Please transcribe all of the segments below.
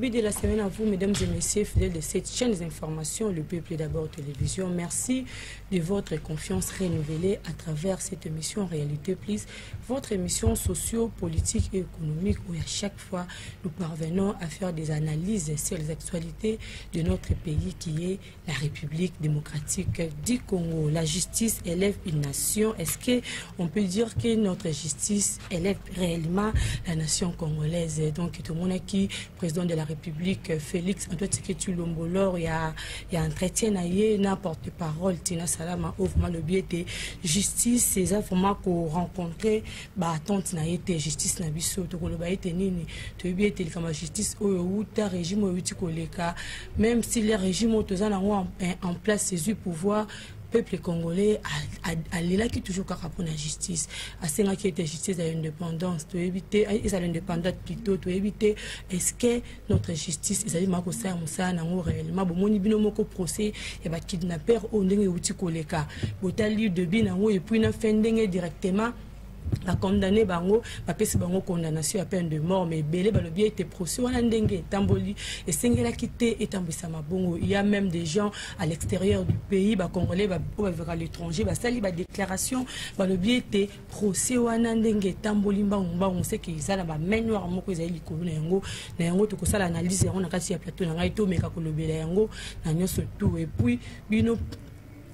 début de la semaine à vous, mesdames et messieurs, fidèles de cette chaîne des informations, le peuple d'abord télévision. Merci de votre confiance renouvelée à travers cette émission Réalité Plus, votre émission socio-politique et économique où à chaque fois nous parvenons à faire des analyses sur les actualités de notre pays qui est la République démocratique du Congo. La justice élève une nation. Est-ce qu'on peut dire que notre justice élève réellement la nation congolaise? Donc tout le monde qui président de la République Félix Antoine Tshisekedi Lombolor, il y a entretien n'importe parole Tina Salama ouvre le biais de justice ces informations qu'on rencontrait bah tante na été justice na biso to koloba été nini to biais de comme justice au ta régime au koleka même si les régimes autozana en place ces pouvoir peuple congolais a là qui toujours pour la justice à ce qui était justice à l'indépendance to éviter à l'indépendance plutôt to éviter est-ce que notre justice ils allaient mako ça musa na ngo réellement bon moni bino moko procès et ba kidnapper au ndenge uti koleka botali de bin ngo et puis na fin ndenge directement la condamné bango ba pesi bango condamnation à peine de mort mais belé ba le bien était procès wana ndenge tamboli et sengela kité etambisa mabongo il y a même des gens à l'extérieur du pays ba congolais ba vers l'étranger ba sali ba déclaration ba le bien était procès wana ndenge tamboli mbamba on sait qu'ils ala ba menwar moko ezali likolo na yango to ko sala analyse on a kati ya plateau na ngai to meka ko lobela yango na nyoso tout et puis bino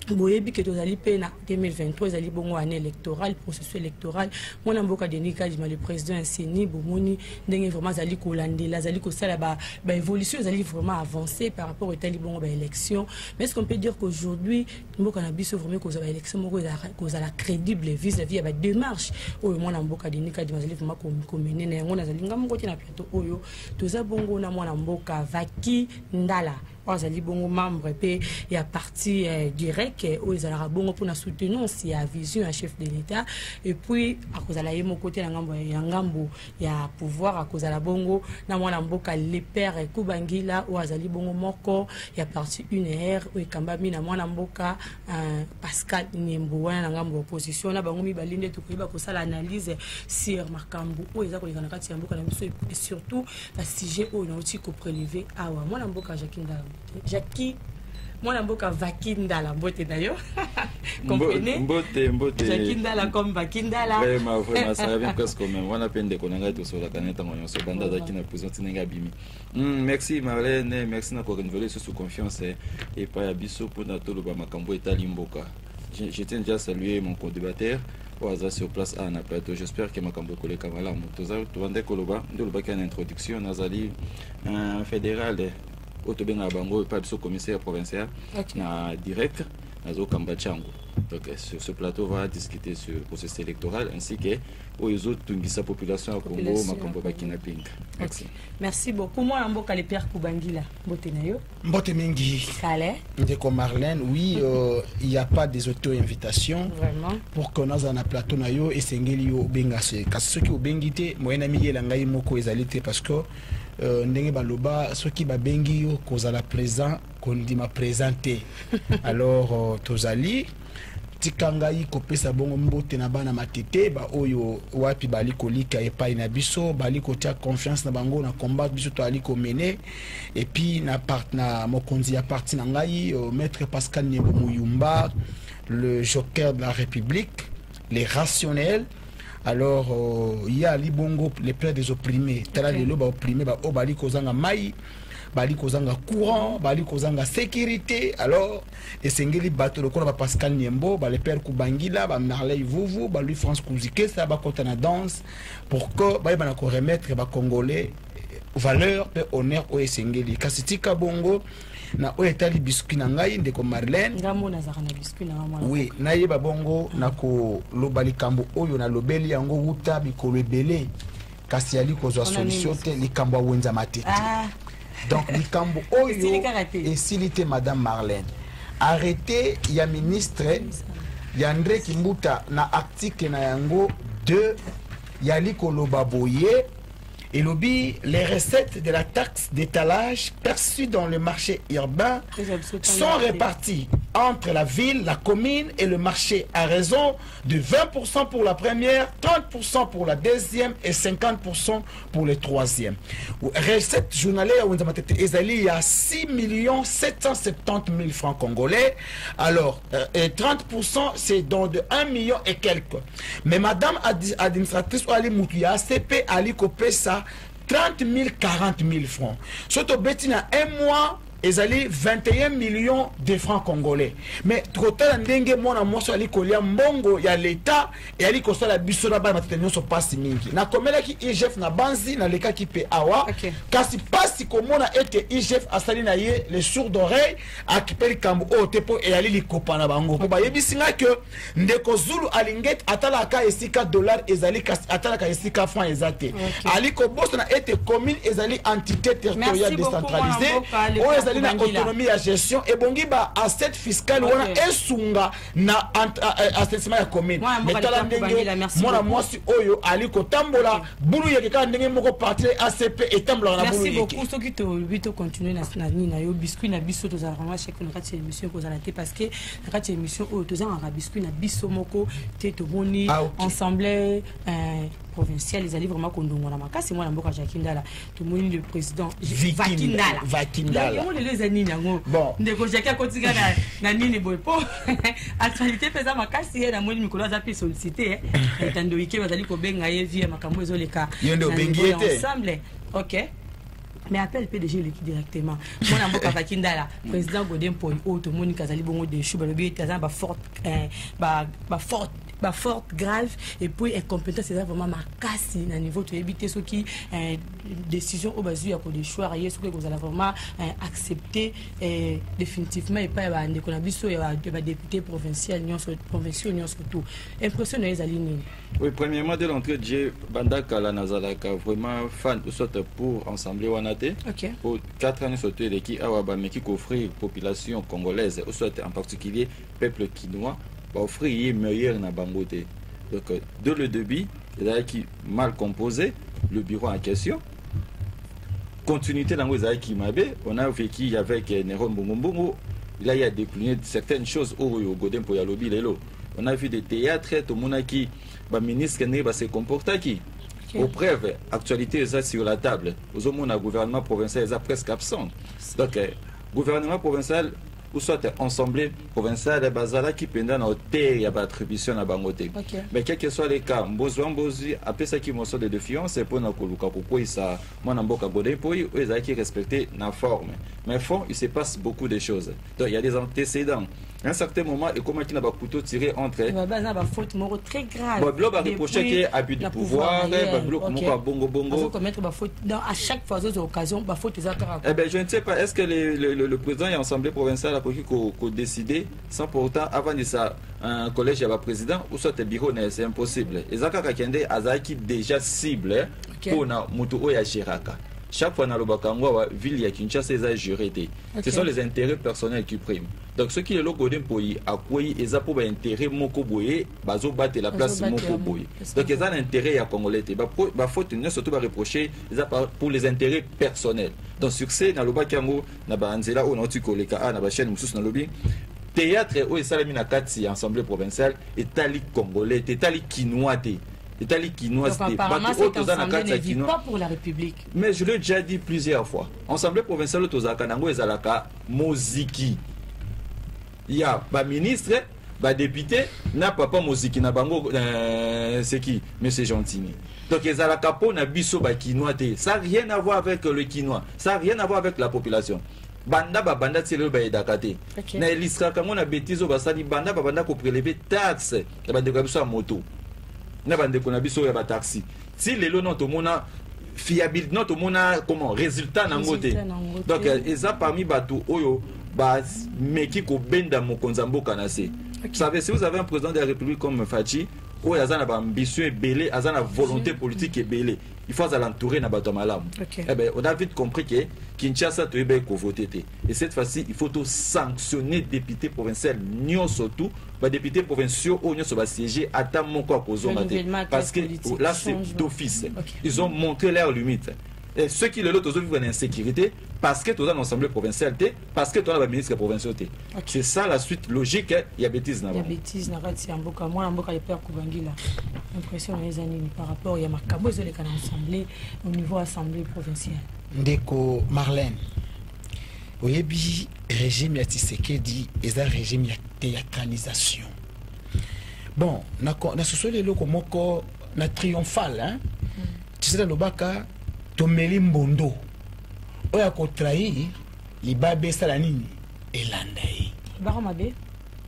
boyebi que tozali pe na 2023 ezali bongo année électorale processus électoral mona mboka Denis Kadima le président Nseni bomoni ndenge vraiment zali kolandela zali ko sala ba évolution zali vraiment avancé par rapport au tali bongo ba élection mais est-ce qu'on peut dire qu'aujourd'hui mboka na biso vraiment ko za ba élection moko za la crédible vis-à-vis ya ba démarche oyo mona mboka Denis Kadima zali vraiment ko mener na yango na zali ngambo na plateau oyo toza bongo na mona mboka Vaki Ndala azali bongo membre pe ya parti direct où ils allaient bongo pour soutenir si a vision un chef de l'État et puis à cause de la yemo côté na ngambo ya pouvoir à cause de la bongo na mwana mboka les pères Kubangila ou azali bongo moko ya parti UNR ou kambami na mwana mboka Pascal Nyembo wana na ngambo opposition na bango mibalinde to koyiba ko sala analyse sur makambo ou eza ko likana kati ya mboka na biso et surtout la sujet o na oti ko prélever awa mwana mboka Jackie moi mboka Vakindala mbote d'ailleurs comprenez mbote Vakindala comme Vakindala vraiment ça revient presque même on a peine de connaître tout sur la canette en so banda qui na présenter ninga bimi merci Marlène merci na ko renouveler sous confiance et pas biso pour na tolo ba makambo etali mboka je tiens déjà à saluer mon co-débatteur au sur place à Napato. J'espère que makambo koleka mala motoza to bande koloba ndoloba ki en introduction nazali un fédéral Otobenga Bango, pas de commissaire provincial, na direct, nazo Kambachango. Donc sur ce plateau, on va discuter sur le processus électoral ainsi que aux autres Tungisa population à Congo, Makambo Bakinaping. Merci. Merci beaucoup. Moi, en boka les Pierre Kubangila, Botenayo. Botemingi. Calais. Ndeko Marlène, oui, il n'y a pas des auto-invitations. Vraiment. Pour qu'on ait un plateau nayo et sengeli au bengase. Parce que ceux qui au bengité, moi un ami langai moko ezalité parce que ndenge baloba ceux qui ba bengi yo kozala présent qu'on dit ma présenter. Alors tozali tikangai kopesa bongo mbote na bana matete ba oyo wapi bali kolika epai na biso bali kotia confiance na bango na combat biso to ali ko mener et puis na partner mokonzi ya parti na ngai maître Pascal Nyembo Muyumba le joker de la République les rationnels. Alors il y a les bongo les pères des opprimés tala les loba opprimés ba o bali kozanga mai bali kozanga courant bali kozanga sécurité alors et sengeli bato le ba Pascal Nyembo ba les pères Kubangila ba Marley Vuvu ba Louis France Kouzike ça ba kotana danse pour que ba na ko remettre ba congolais valeur et honneur au sengeli kasitika bongo na oyetali biscuit na ngai ndeko Marlène ngamo na zaka na biscuit na mama oui na yeba bongo na ko lobali kambo oyo na lobeli yango wuta bikolo ebele kasi ali ko zo solution te likambo wenza matete donc likambo oyo esilite madame Marlène arrêté ya ministre ya André Kimbuta na article na yango 2 ya likolo baboye. Et lobby, les recettes de la taxe d'étalage perçues dans le marché urbain sont réparties entre la ville, la commune et le marché à raison de 20% pour la première, 30% pour la deuxième et 50% pour le troisième. Recette journalière il y a 6 770 000 francs congolais. Alors, et 30% c'est dans de 1 million et quelques. Mais madame administratrice Ali Moukia, ACP Ali Kopesa 30 000, 40 000 francs. Surtout Bettina, un mois, ils allaient 21 millions de francs congolais. Mais trop tard, ndenge mona moso ali kolia mbongo ya l'État et ali kosa la biso na ba matenyo so passe mingi. Na komela ki IGF na banzi na leka ki pe awa. Kasi pasi komona ete IGF asali na ye les sourds d'oreille akipeli kambo o tepo e ali likopa na bango. Po ba yebisinga que ndeko Zulu alinget atala ka esika dollar ezali atala ka esika franc ezate. Ali ko boss na ete commune ezali entité territoriale décentralisée. Autonomie à gestion et bongi ba asset fiscal wana esunga na assainissement ya commune mais tala ndenge mona mwasi oyo ali ko tambola bulu yeke ka ndenge moko partir ACP et tambola na bulu yeke. Merci beaucoup ceux qui te vite continuer na nina yo biscuit na biso to za vraiment chaque na kati émission ko za la té parce que na kati émission o to za na biscuit na biso moko té to boni ensemble provincial les alliés vraiment kondongo na makasi moi na mboka Jakindala tout le monde le président Vakindala les années nango ndeko Jacques kotika na nini boy po actualité pesa makasi na moni mikolo za pi solliciter tando wiki bazali ko benga ye via makambo ezoleka ensemble OK. Mais appelle PDG l'équipe directement. Moi, na mboka Vakindala, président Godin Poi, auto Monica Zali bongo de chou, balobi tazan ba forte grave et puis incompétence c'est vraiment makasi na niveau to éviter ce qui décision au basu ya ko de choix hier ce que vous allez vraiment accepter définitivement et pas ba ndeko na biso ya ba député provincial nyonso tout impression na ezali nini. Oui, premièrement de l'entrée de Bandaka la Nazalaka vraiment fan soit pour ensemble wanate pour 4 années surtout les qui awaba mais qui offrir population congolaise ou soit en particulier peuple quinois va offrir meilleur na bangote. Donc de le début il a qui mal composé le bureau en question continuité dans les qui m'avait on a vécu avec Néron Bongo là il a décliné certaines choses au Godin pour yalobi lelo on a vu des théâtres tout le monde qui ba ministre ne va se comporter qui au preuve actualité est sur la table aux hommes au gouvernement provincial est presque absent donc gouvernement provincial ou soit ensemble provincial bazala qui pendant na terre ya ba attribution na bangote mais quel que soit les cas mbozi après ça qui montre de défiance pour na koluka kokoi ça mona mboka Godin Poi ou ezaki qui respecter na forme mais fond il se passe beaucoup de choses donc il y a des antécédents à un certain moment et comment qui n'a pas couteau tiré entre faute très grave bloc a reproché qu'il y a abus de pouvoir bloc bongo commettre faute à chaque fois aux occasions faute eh ben je ne sais pas est-ce que le président et l'assemblée provinciale a qu'on décider sans pourtant avant de ça un collège à président ou soit un bureau c'est impossible et Zaka Kakende azaki déjà cible pour na mutu oya Chiraka. Chaque fois dans le Bakangwa, ville ya Kinshasa est juré. Ce sont les intérêts personnels qui priment. Donc ce qui est le Godin Poi a quoi ils ont pour intérêt moko boye, bazo battre la place moko boye. Donc ils ont intérêt à Congolais. Bah faut tenir surtout à reprocher pour les intérêts personnels. Donc succès dans le Bakango, na ba Anzela ou na Tikoleka na ba chaîne mususu na lobby. Théâtre ou salami na kati assemblée provinciale et tali congolais, tali quinois. L'Italie quinoise, pas pour la République. Mais je l'ai déjà dit plusieurs fois. Ensemble provincial Tozakanango et Zalaka, Moziki. Il y a un ministre, un député, n'a pas Moziki, n'a bango, c'est qui? Monsieur Gentini. Donc, les Zalakapo n'a biso ba quinois. Ça n'a rien à voir avec le quinois. Ça n'a rien à voir avec la population. Banda banda tselo ba edakate. Na elisra kango na betizo basali banda ko prélever taxe. Et ba de biso moto. Na bande ko na biso ya ba taxi si lelo non to mona fiabilité non to mona comment résultat na ngote donc eza parmi bato oyo ba meki ko benda mokonza mboka na se. Vous savez, si vous avez un président de la République comme Fachi ou azana ba ambition et belé azana volonté politique et belé il faut l'entourer na bato malam. Eh ben on a vite compris que Kinshasa to ebe ko voter et cette fois-ci il faut tout sanctionner députés provinciaux nyon surtout ba députés provinciaux ou nyon so ba siéger ata moko akozonga parce que là c'est d'office. Ils ont montré leurs limites. Et ceux qui le lot vivent en insécurité parce que tu as une assemblée provinciale, parce que tu as un ministre provincial. Okay. C'est ça la suite logique, il y a bêtise. Il y a bêtise, moi, Mboka, les pères Koubangila. L'impression les années par rapport à Yamakabo, ils ont assemblée au niveau assemblée provinciale. Ndeko Marlène, oyebi régime ya Tshisekedi est un régime ya théâtralisation. Bon, na soso lelo komoko na triomphal, hein. Tshisekedi lobaka tomeli mbondo. Oya ko trahir libabe sala nini elanda yi. Baromabe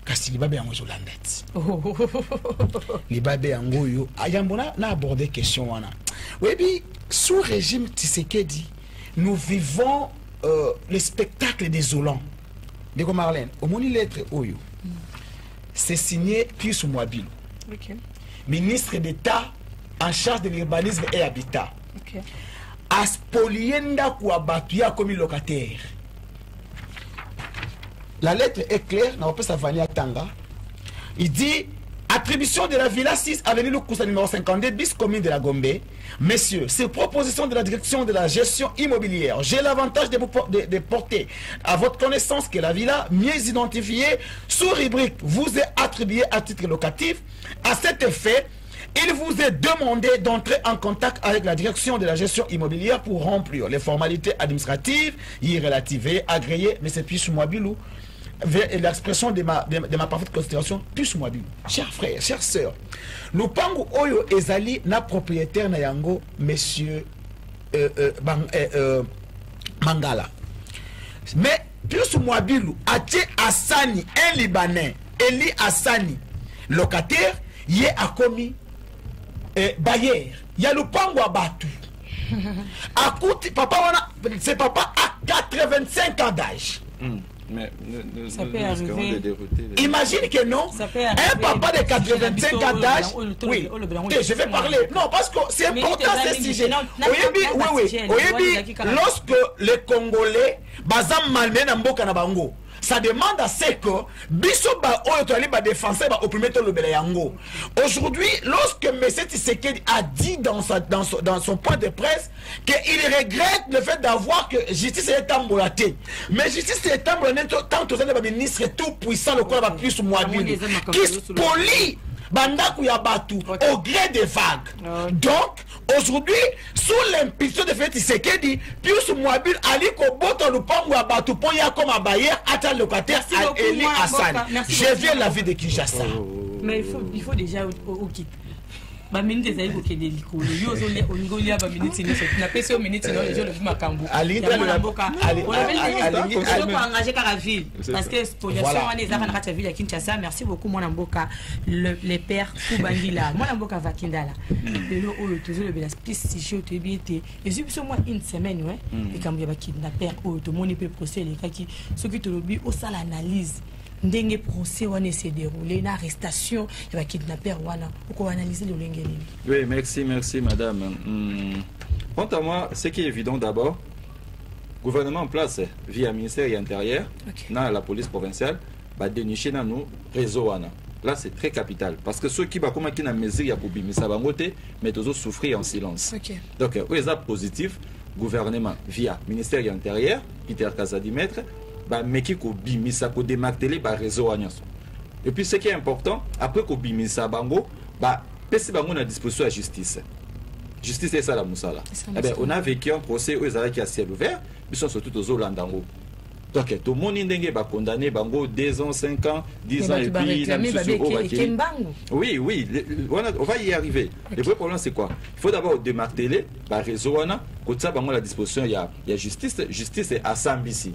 kasi libabe yango zolanda ti. Libabe yango yo ayambo na aborder question wana. Oyebi sous régime Tshisekedi nous vivons le spectacle désolant. Ndeko Marlène, au moni lettre Oyo, c'est signé Pius Mouabilou, ministre d'État en charge de l'urbanisme et habitat. Aspolienda Kouabatuya comme locataire. La lettre est claire, n'a pas Savania Tanga. Il dit attribution de la Villa 6, avenue Lukusa numéro 52, bis commune de la Gombe. Messieurs, ces propositions de la direction de la gestion immobilière, j'ai l'avantage de porter à votre connaissance que la villa, mieux identifiée, sous rubrique, vous est attribuée à titre locatif. À cet effet, il vous est demandé d'entrer en contact avec la direction de la gestion immobilière pour remplir les formalités administratives, y relativer, agréer, mais c'est plus Mouabilou. L'expression de ma parfaite considération, plus moi, chers frères, chères sœurs, nous pangu oyo ezali na propriétaire na yango, monsieur Mangala. Mais plus moi bilou, Atie Assani, un Libanais, Eli Assani, locataire, y a commis bailleur, y a le pangu abatu. Papa c'est papa à 85 ans d'âge. Mais ça peut arriver. Imagine que non, un papa de 85 ans d'âge, oui, je vais parler, non, parce que c'est important ce sujet. Oui, lorsque les Congolais, bazam malmen na mboka na bango, ça demande à ce que Bissoba Oyotoaliba défenseur va opprimer le Belayango. Aujourd'hui, lorsque M. Tshisekedi a dit dans son point de presse qu'il regrette le fait d'avoir que justice est embolatée. Mais justice est embolatée tant que le ministre tout puissant, le corps va plus mobile, qui spolie Bandaku Yabatu au gré des vagues. Donc, aujourd'hui, sous l'impulsion de Félix Tshisekedi, Pius Mouabil Ali Koboto Lupangu Yabatu Poya comme abayer à locataire à Eli Hassan. Je viens la vie de Kinshasa. Mais il faut déjà au kit. Ba minute ezali ko kende likolo yo zo le ongolia ba minute ni so na pese o minute no je le makambo ali na boka ali ko engager ka ville parce que spoliation on est à la ville à Kinshasa. Merci beaucoup mon mboka les pères Koubangila mon mboka Vakindala le lo o toujours le belas piste si je te biete et depuis moi une semaine ouais et quand il y a ba kidnapper o to moni pe procès les kaki ce qui te lobi au sala analyse ndenge procès wana s'est déroulé na arrestation il va kidnapper wana pour analyser le lengeli. Oui, merci madame. Quant à moi, ce qui est évident d'abord, gouvernement en place via ministère de l'Intérieur, la police provinciale va dénicher dans nos réseaux wana. Là c'est très capital parce que ceux qui va comment qui na mesure ya kobimisa bangote mais toujours souffrir en silence. Donc oui, ça positif, gouvernement via ministère de l'Intérieur, Peter Kazadi maître mais qui bimisa ko démarteler par réseau agnaso. Et puis ce qui est important, après ko bimisa bango, pesi bango na disposition à justice. Justice est ça la musala. Eh bien, on a vécu un procès où ils avaient qui à ciel ouvert, ils sont surtout aux Olandango. Donc tout le monde est condamné bango 2 ans, 5 ans, 10 ans et puis oui, on va y arriver. Le vrai problème c'est quoi? Il faut d'abord démarteler par réseau quand ça bango la disposition il y a justice est à Sambisi.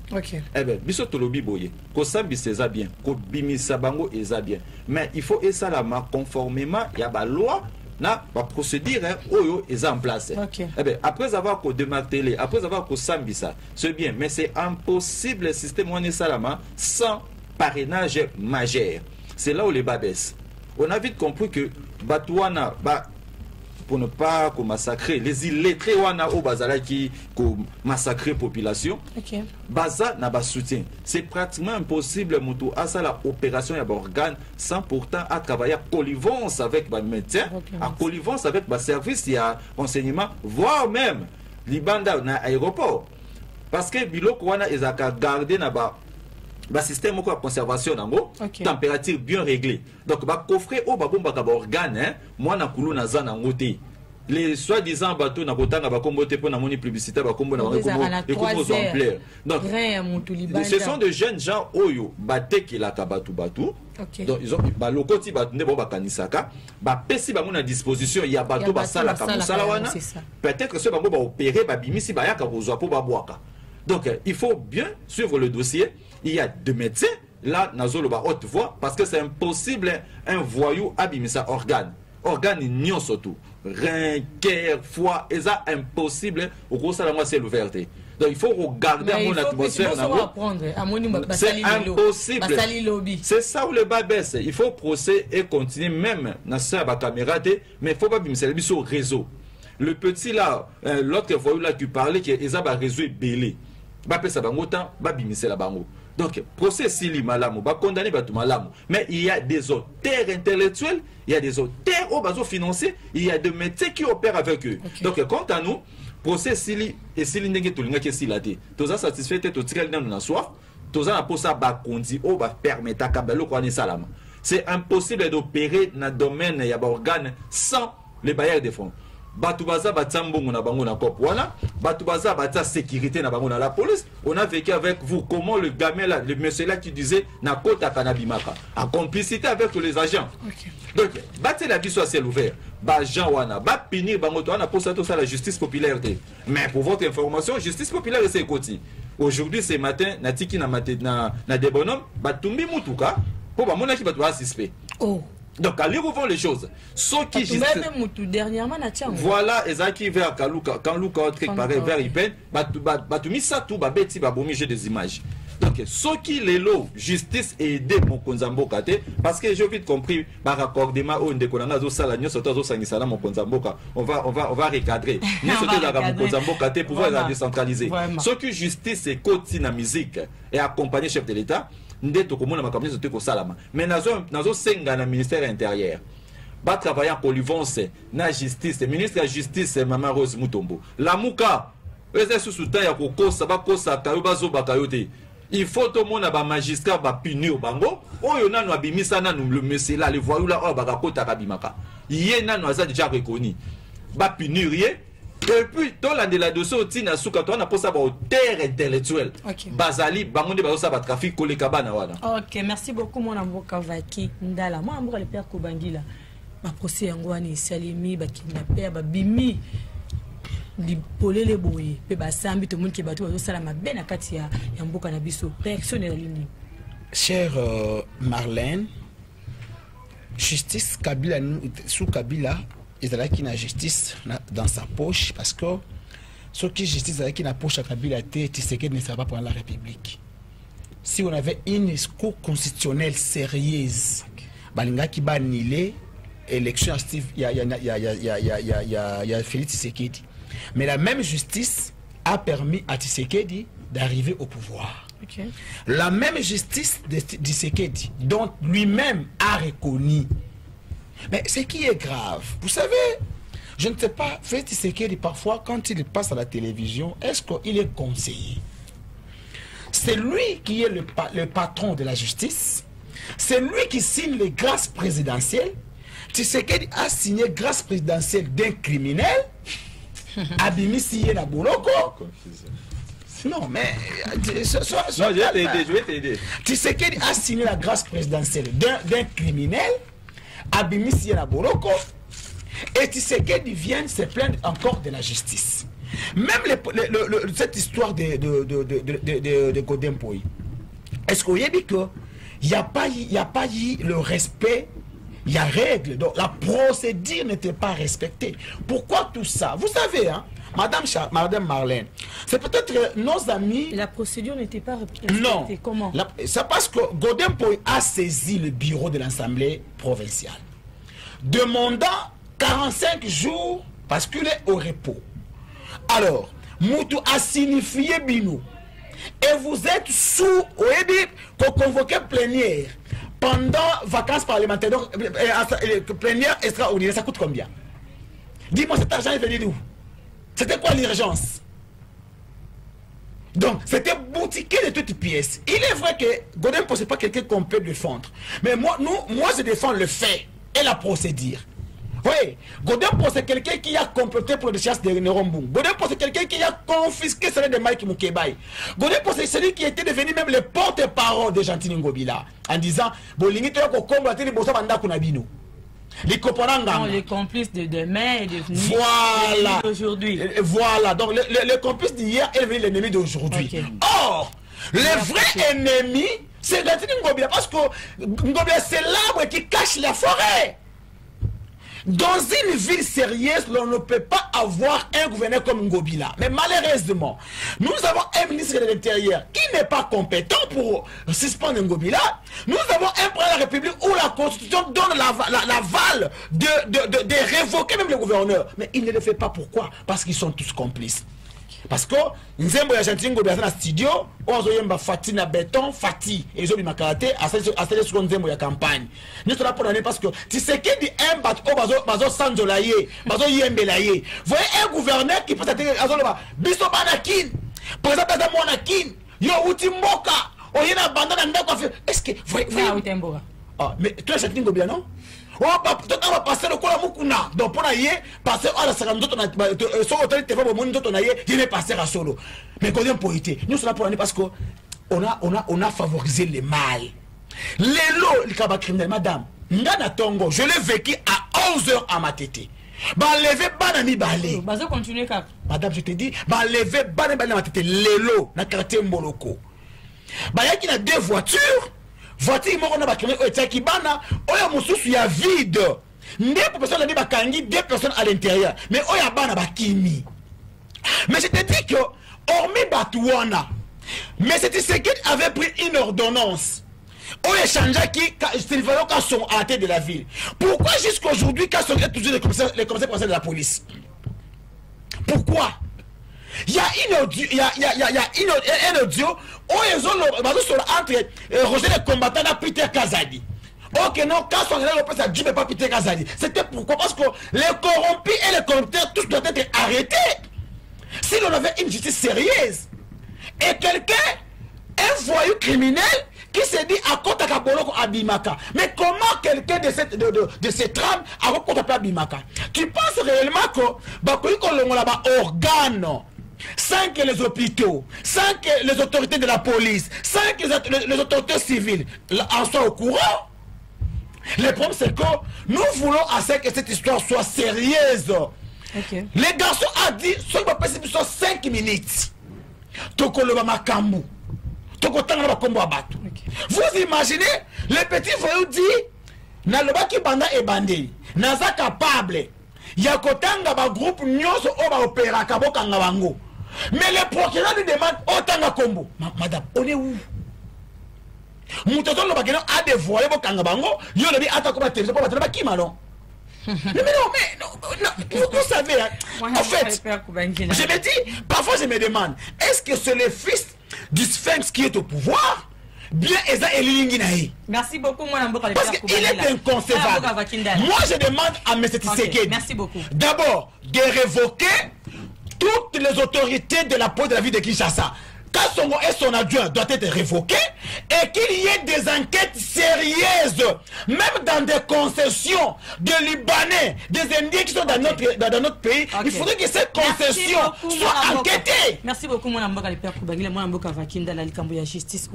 Eh bien, biso tolobi boye, ko Sambisi ça bien, ko bimisa bango ça bien. Mais il faut et ça la conformément il y a la loi na ba procédure oyo est en place. Eh bien, après avoir démartelé, après avoir sambisa, c'est bien, mais c'est impossible le système on est salama sans parrainage majeur. C'est là où les bas baissent. On a vite compris que Batouana pour ne pas massacrer les illettrés wana au bazala qui massacrer population. Baza n'a pas soutien. C'est pratiquement impossible mutu à ça la opération ya organe sans pourtant à travailler à connivence avec les médecins, à connivence avec les services ya renseignement, voire même libanda na aéroport. parce que biloko wana ezaka garder na ba système de conservation nango, température bien réglée. Donc ba coffret au ba bomba ka ba organe, moi na kulu na za nango te. Les soi-disant bateaux na botanga ba kombo te pour na moni publicité ba kombo na ba kombo exemplaires. Donc ce sont de jeunes gens oyo batte ki la ka batu. Donc ils ont ba lokoti ba ne ba kanisaka ba pesi ba mona disposition ya bateau ba sala ka musala wana. Peut-être que ce bango ba opérer ba bimisi ba ya ka kozwa po ba boaka. Donc il faut bien suivre le dossier. Il y a deux médecins là nazolo ba haute voix parce que c'est impossible un voyou abimisa organe nion surtout rein, cœur, foie, et ça impossible au gros ça c'est l'ouverture. Donc il faut regarder à mon atmosphère. C'est impossible. C'est ça où le bas baisse. Il faut procéder et continuer même dans sa caméra, mais il faut pas bimser le sur réseau. Le petit là, l'autre voyou là qui parlait qui est un réseau belé. Bah ça va autant, bah bimser la bango. Donc, procès Sili Malamu, va condamner Batou Malamu. Mais il y a des auteurs intellectuels, il y a des auteurs au bateau financier, il y a des métiers qui opèrent avec eux. Donc, quant à nous, procès Sili et Sili Nenge Tolinga qui est Silate. Tous ça satisfait, tout tirel dans la soif, tous ça pour ça, Bakondi, au va permettre à Kabelo Kouane Salama. C'est impossible d'opérer dans le domaine, il y a des organes sans les bailleurs de fonds. Batoubaza Batsambongo na bango na kop wana, Batoubaza Batsa sécurité na bango na la police. On a vécu avec vous comment le gamin là, le monsieur là qui disait na kota kanabimaka, en complicité avec les agents. Donc, battez la vie soit ciel ouvert. Ba Jean wana, ba punir bango to wana pour ça tout ça la justice populaire. Mais pour votre information, justice populaire c'est côté. Aujourd'hui ce matin, na tiki na maté na des bonhommes, batumbi mutuka pour ba mona ki batwa suspect. Oh. Donc, allez revoir les choses. Ce qui voilà, Ezaki vers Kaluka, quand Luka autre pareil vers Ipen, batumi ça tout, babeti babomi j'ai des images. Donc, ce qui les lots, justice et aider mon konzambo kate, parce que j'ai vite compris, par raccordement au ndekonanga zo sala nyo soto zo sangisala mon konzamboka, on va recadrer. Ni soto da mon konzambo kate pour la décentraliser. Ce qui justice et côté na musique et accompagner chef de l'État. Mais nazo senga na ministère intérieur ba travailler en connivence na justice ministre de la justice Maman Rose Mutombo la muka eza sous ta ya kokosa ba kosa kayo bazo bakayote il faut tout monde ba magistrat ba punir bango oyo nanu abimisa nanu le monsieur là le voyou là ba kota kabimaka yé nanu aza déjà reconnu ba punir yé. Et puis, dans la dossier, on a souka, on a posé au terre intellectuelle. Bazali, bangonde bazosa ba trafic kolé kabana wana. Ok, merci beaucoup mon avocat Vaki Ndala. Moi ambo le père Kobangila. Ba procès ngwani salimi ba kidnapper ba bimi li polele boye pe ba sambi to monde ki bato bazosala mabe na kati ya mboka na biso. Réaction de la ligne. Cher Marlène, justice Kabila sous Kabila il y a qui a justice dans sa poche parce que ce qui justice qui na poche à Kabila Tshisekedi ne sera pas pour la République. Si on avait une cour constitutionnelle sérieuse, balinga qui banilé élection Steve il y a Félix Tshisekedi. Mais la même justice a permis à Tshisekedi d'arriver au pouvoir. La même justice de Tshisekedi dont lui-même a reconnu. Mais ce qui est grave, vous savez, je ne sais pas, Félix Tshisekedi parfois quand il passe à la télévision, est-ce qu'il est conseiller? C'est lui qui est le patron de la justice, c'est lui qui signe les grâces présidentielles. Tshisekedi a signé grâce présidentielle d'un criminel, Abimisi na Boloko. Non, mais non, je vais t'aider. Tshisekedi a signé la grâce présidentielle d'un criminel. Abimisi na Boloko et Tshisekedi vient se plaindre encore de la justice. Même cette histoire de Godempoy. Est-ce qu'on y a dit qu'il n'y a pas eu le respect, il y a règle, donc la procédure n'était pas respectée. Pourquoi tout ça? Vous savez, hein, Madame Marlène, c'est peut-être nos amis. La procédure n'était pas respectée. Non. Comment? C'est parce que Godempoy a saisi le bureau de l'Assemblée provinciale, demandant 45 jours parce qu'il est au repos. Alors, Moutou a signifié Binou. Et vous êtes sous Oebi pour convoquer plénière pendant vacances parlementaires. Donc, plénière extraordinaire, ça coûte combien? Dis-moi, cet argent est venu d'où? C'était quoi l'urgence? Donc, c'était boutiqué de toutes pièces. Il est vrai que Godin Pose n'est pas quelqu'un qu'on peut défendre. Mais moi, je défends le fait et la procédure. Oui, Godin Pose c'est quelqu'un qui a comploté pour le chasse de Nerombu. Godin Pose c'est quelqu'un qui a confisqué celui de Mike Mukebai. Godin Pose c'est celui qui était devenu même le porte-parole de Gentini Ngobila en disant Bolingi to ko combattre les bossa banda kunabino. Les les complices de demain est devenu voilà d'aujourd'hui. Voilà, donc le complice d'hier est devenu l'ennemi d'aujourd'hui. Okay. Or, le vrai ennemi, c'est Gentini Ngobila parce que Ngobila c'est l'arbre qui cache la forêt. Dans une ville sérieuse, l'on ne peut pas avoir un gouverneur comme Ngobila. Mais malheureusement, nous avons un ministre de l'Intérieur qui n'est pas compétent pour suspendre Ngobila. Nous avons un président de la République où la Constitution donne l'aval de révoquer même le gouverneur. Mais il ne le fait pas. Pourquoi? Parce qu'ils sont tous complices. Parce que Nzembo ya Gentini Ngobila dans le studio, on a Fati na béton, Fati, et ils ont mis ma karaté, à celle sur Nzembo ya campagne. Nous sommes là pour l'année parce que tu sais qu'il dit un bateau, bazo sanjolaye, bazo yembelaye. Vous voyez un gouverneur qui peut s'attirer à Zoloba, Biso Banakin, par exemple, dans Monakin, Yo Uti Moka, Oyena Bandana Ndako. Est-ce que vous voyez? Ah, mais tu as Gentini Ngobila, non? On va passer le cola mukuna donc pour aller passer à la seconde sur hôtel TV au monde d'autres il est passé à solo mais quand on peut nous sommes là pour aller parce que on a favorisé le mal les lots les cabas criminels madame Ngana Tongo je l'ai vécu à 11h à ma tête bah lever banami balé bah ça continue cap madame je te dis bah lever banami balé à ma tête les lots na quartier Moloko bah y'a qui a 2 voitures voiture moko na bakene otiaki bana oya mususu ya vide ndepo personne na bakangi 2 personnes à l'intérieur mais oya bana bakimi mais je te dis que hormis Batouana mais c'était ce qui avait pris une ordonnance oya changea qui Sylvain Kasson à la tête de la ville. Pourquoi jusqu'aujourd'hui Kasson est toujours les commissaires de la police? Pourquoi? Il y a un audio où ils ont entre Roger le combattant et Peter Kazadi. Ok, non, quand on est là, Dieu ne pas Peter Kazadi. C'était pourquoi? Parce que les corrompus et les corrupteurs, tous doivent être arrêtés. Si l'on avait une justice sérieuse et quelqu'un, un voyou criminel qui s'est dit à Kota Kaboloko Abimaka. Mais comment quelqu'un de ces trames a rencontré Abimaka? Tu penses réellement que Bakoui Kolongo là-bas organe sans que les hôpitaux, sans que les autorités de la police, sans que les autorités civiles en soient au courant? Le problème c'est que nous voulons assez que cette histoire soit sérieuse. Okay. Les garçons ont dit, ce qui va passer sur 5 minutes. Tokoloba Makambu. Tokotanga Kombo Abatu. Vous imaginez, le petit voyou dit, Nalobaki Banda et Bandé, Naza capable, Yakotanga ba groupe Nyoso Oba Opera Kabokanga Bango. Mais le procureur lui demande Otanga Kombo. Madame, on est où? Moutoton Lobakeno a dévoilé Bokanga Bango, yo le dit Atakoma Télévision pour battre Baki Malon. Mais vous savez, hein, en fait, je me dis, parfois je me demande, est-ce que c'est le fils du Sphinx qui est au pouvoir? Bien, Eza Elinginaï. Merci beaucoup, moi, parce qu'il est inconcevable. Moi, je demande à M. Tshisekedi, merci beaucoup. D'abord, de révoquer toutes les autorités de la police de la ville de Kinshasa. Kassongo et son adjoint doivent être révoqués et qu'il y ait des enquêtes sérieuses, même dans des concessions de Libanais, des Indiens qui sont dans notre pays. Okay. Il faudrait que ces concessions soient enquêtées. Merci beaucoup, mon amboka le père Koubangile, mon amboka Vakinda, la Likamboya justice,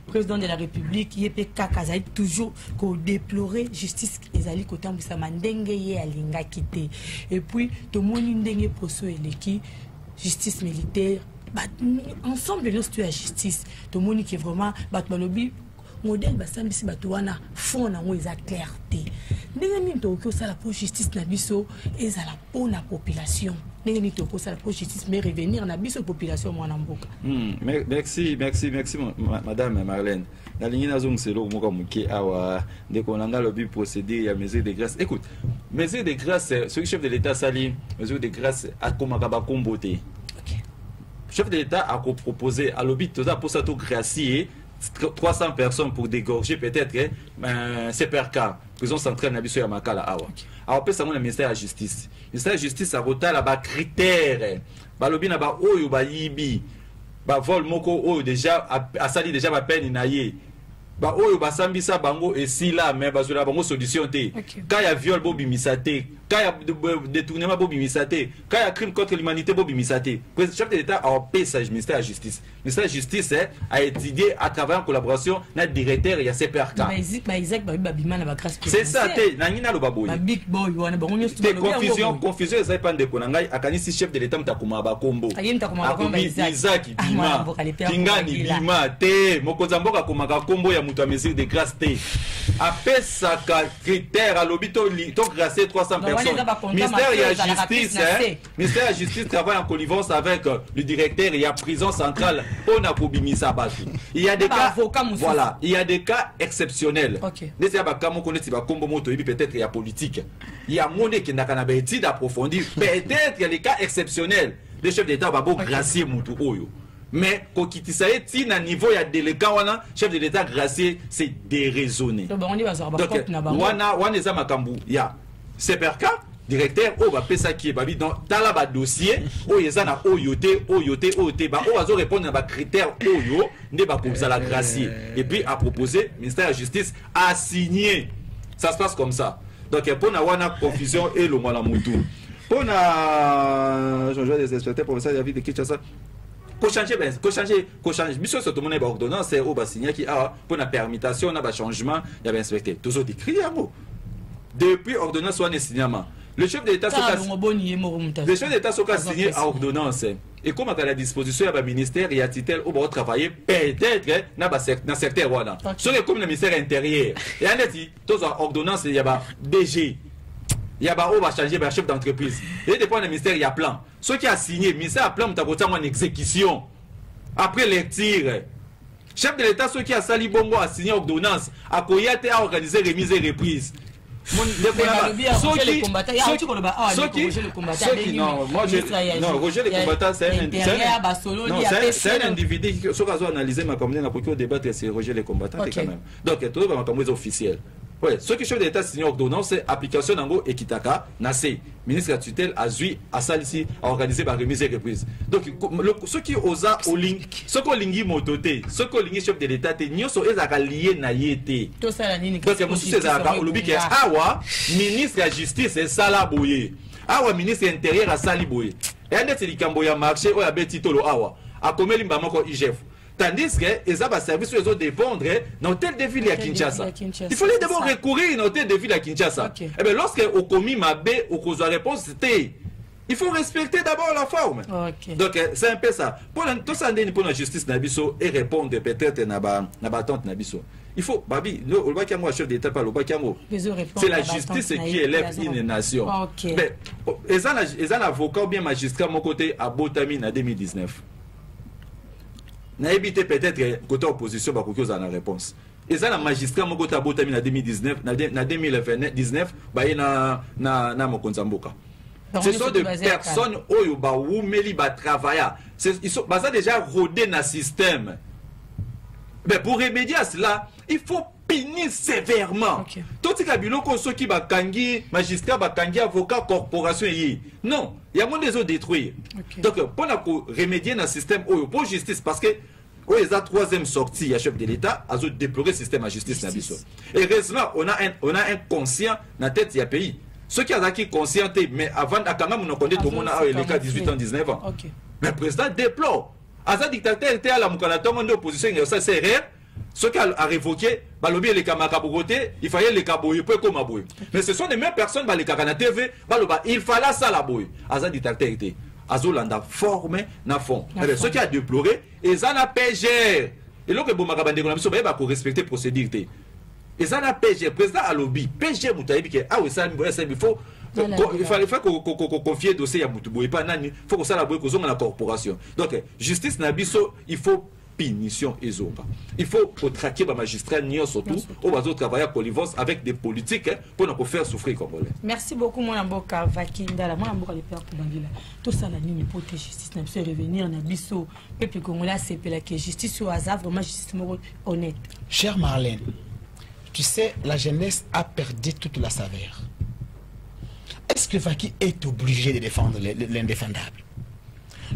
président de la République, Yépe Kakazaï, toujours qu'on déplorait justice, Ezali Kotambusa Mandenge, Yé Alinga Kité. Et puis, tout le monde ndenge proso eleki, justice militaire. Bah, ensemble nous sommes à justice tout le monde qui est vraiment batmanobi modèle basambi si batouana fond na ngo eza clarté ndenge ni to ko sala pour justice na biso eza la pour la population ndenge ni to ko sala pour justice mais revenir na biso population mwana mboka. Merci madame Marlène la ligne nazong selo moka muke awa de konanga lobi procédé ya mesure de grâce. Écoute, mesure de grâce ce chef de l'état sali mesure de grâce a komaka ba komboté. Le chef de l'État a proposé à l'obit pour ça tout gracier 300 personnes pour dégorger peut-être CPRK, prison centrale Nabiso Yamakala Awa. Alors peut ça le ministère de la justice. Le ministère de la justice a voté là-bas critères. Balobi na ba oyo ba yibi. ba vol moko oyo déjà asali déjà ba peine na ye ba oyo basambisa bango esila mais bazula bango solution te ka ya viol bo bimisa te ka ya détournement bo bimisa te ka ya crime contre l'humanité bo bimisa te chef de l'état a payé ministère de la justice. Le ministère de la justice a étudié à travers en collaboration notre directeur et ses CPRK. C'est ça te nangina lo baboy confusion ça pas de konangai akanisi chef de l'état mtakuma ba kombo Isaac Bima Kingani Bima te mokozamboka komaka kombo ya mutu a mesure de grâce te apesaka critère à l'obito to grâce 300 personnes. Ministère de la justice ministère de la justice travaille en connivence avec le directeur et la prison centrale pour nakobimisa batu. Il y a des cas voilà, il y a des cas exceptionnels. Déjà ba kamo connaît ba kombo moto peut-être il y a politique. Il y a monnaie qui n'a qu'à étude approfondie. Peut-être il y a des cas exceptionnels. Le chef d'état va beau gracier mutu oyo. Mais quand il s'agit d'un niveau il y a délégué chef de l'état gracier c'est déraisonné. Donc wana eza makambu il y a CPRK directeur o va pesa qui est babi dans talaba dossier o yezana oyote ba o azo répondre à ba critères oyo ne ba comme ça la gracier et puis à proposer ministère de la justice a signé. Ça se passe comme ça. Donc pour na wana confusion et le mala mutu. Pour na je des inspecteurs professeur David de Kinshasa ko changer mission sur tout le monde ba ordonnance au ba signer qui a pour la permutation na ba changement il y a inspecté toujours écrit depuis ordonnance soit signement le chef de l'état soka signé à ordonnance et comme à la disposition il y a ministère et à titel au travailler peut-être dans secteur voilà sur comme le ministère intérieur et en dit tous ordonnance il y a DG il y a on va changer chef d'entreprise et dépend du ministère il y a plan ce qui a signé ministère a plan m'tabotan en exécution après lecture chef de l'état ce qui a sali bongo a signé ordonnance a koyate a organisé remise et reprise Roger les combattants c'est un individu qui a analysé ma communauté pour que débattre c'est Roger les combattants quand même donc tout le monde est officiel. Ouais, ce qui chef de l'état signé ordonnance c'est application nango ekitaka nase ministre de tutelle a zui a salisi a organisé par remise et reprise. Donc ce qui osa au link ce ko lingi mototé ce ko lingi chef de l'état te nyoso ezaka lié na yete. To sala nini donc monsieur ezaka olobi ke awa ministre de la justice et sala boye awa ministre intérieur a sali boye et ande likambo ya marché o ya betitolo awa a komeli mbamoko IGF. Tandis que les services ont dépendre dans tel défi à Kinshasa. Il fallait d'abord recourir dans tel défi à Kinshasa. Et bien lorsque au commis ma B ou qu'on a réponse c'était il faut respecter d'abord la forme. Donc c'est un peu ça. Pour la justice nabiso et répondre peut-être na batante nabiso. Il faut babi le bakamo chef d'état par le bakamo. C'est la justice qui élève une nation. Mais les avocats ou bien magistrats mon côté à Botami en 2019. N'a évité peut-être côté opposition bah quelque chose en réponse et ça la magistrat mon côté à Botami en 2019 en 2019 bah na Mokonzamboka ce sont des personnes oyo ba oumeli ba travailler ils sont bah ça déjà rodé dans système mais pour remédier à cela il faut punir sévèrement tout ce kabilo ko ceux qui ba kangi magistrat ba kangi avocat corporation yi non il y a moins des autres détruire donc pour remédier dans système oyo pour justice parce que oui, la troisième sortie, il y a chef de l'État, a déploré le système de justice. Et heureusement, on a un conscient dans la tête du pays. Ceux qui ont acquis conscient, mais avant, quand même, on connaît tout le monde a les cas 18 ans, 19 ans. Mais le président déplore. À sa dictateur était à la Moukanaton de l'opposition, il y a ça, c'est rare. Ceux qui ont révoqué, les Kamakabogoté, il fallait les Kaboy, comme Aboy. Mais ce sont les mêmes personnes, les Kakana TV, il fallait ça la boy. À sa dictateur était. Azolanda formé na fond. Ce qui a déploré, et ça n'a pas géré. Et là que bon makabande qu'on a mis pour respecter procédure. Et ça n'a pas géré. Président à lobby, PG Moutaïbi que ah oui ça il faut il fallait faire qu'on confie dossier à Moutoubo et pas nani. Faut que ça la boue qu'on la corporation. Donc justice nabiso il faut punition et zoba. Il faut traquer les magistrats ni surtout au bateau travailler à connivence avec des politiques pour nous faire souffrir comme Congolais. Merci beaucoup mon amboka Vakindala mon amboka le père Kubandila. Tout ça la ligne pour justice n'a pas revenir na biso peuple congolais c'est la que justice au hasard vraiment justice honnête. Cher Marlène, tu sais la jeunesse a perdu toute la saveur. Est-ce que Vaki est obligé de défendre l'indéfendable?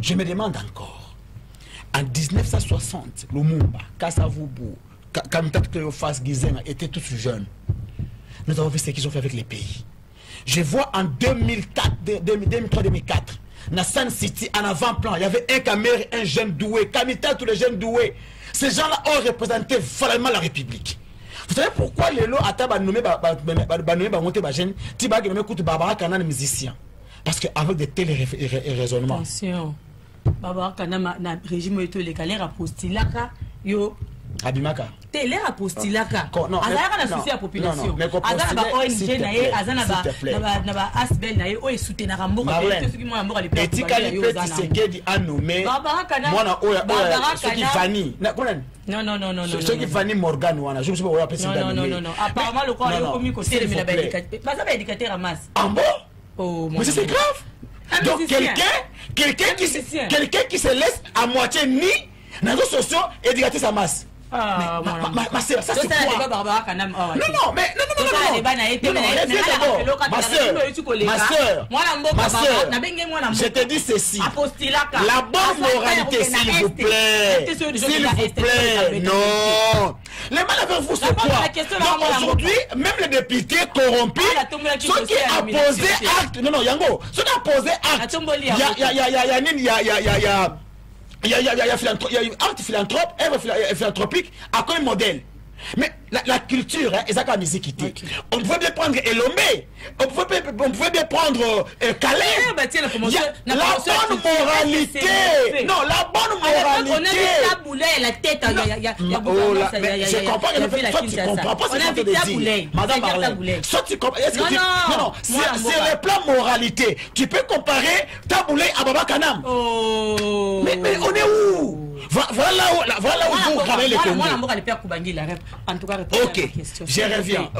Je me demande encore. En 1960, Lumumba, Kasavubu, Kamtat Cléophas Gizenga étaient tous jeunes. Nous avons vu ce qu'ils ont fait avec les pays. Je vois en 2003-2004, dans Sun City, en avant-plan, il y avait un Camer, un jeune doué, Kamita, tous les jeunes doués. Ces gens-là ont représenté vraiment la République. Vous savez pourquoi les lots à nommé Barbara Kanan musicien? Parce qu'avec de tels raisonnements. Attention. Barbara Kanan, le régime est les galères à Postilaka, yo. Abimaka. Télé à Postilaka. Non, Azana a souci la population. Azana ba ONG nae, Azana ba Asbel nae, o soutient na Rambo. Etikali petit Sekedi a nommé. Barbara Kanan. Moi ce qui Fanny. Non. Ce qui Fanny Morgan wana. Je ne sais pas où appeler ça. Non. Apparemment le corps est commis côté de l'éducateur. Pas ça éducateur à masse. En bon? Oh mais c'est grave. Donc quelqu'un qui se laisse à moitié ni dans les réseaux sociaux éducateur sa masse. Ah, ma soeur, ça c'est quoi? Non, mais ma soeur, je te dis ceci. La bonne moralité, s'il vous plaît. Non. Les mal avec vous, c'est quoi? Donc aujourd'hui, même les députés corrompus, ceux qui ont posé acte, Yango, ceux qui ont posé acte, il y a art philanthropique à quoi modèle. Mais la culture, la musique, on pouvait bien prendre Elomé, on pouvait bien prendre Calais. La bonne moralité. Non, la bonne moralité. La tête, je comprends, tu comprends pas ce que je te dis. Madame Marlène, non, sur le plan moralité, tu peux comparer Taboulé à Baba Kanam. Mais on est où? Voilà où vous ramènez les Congo.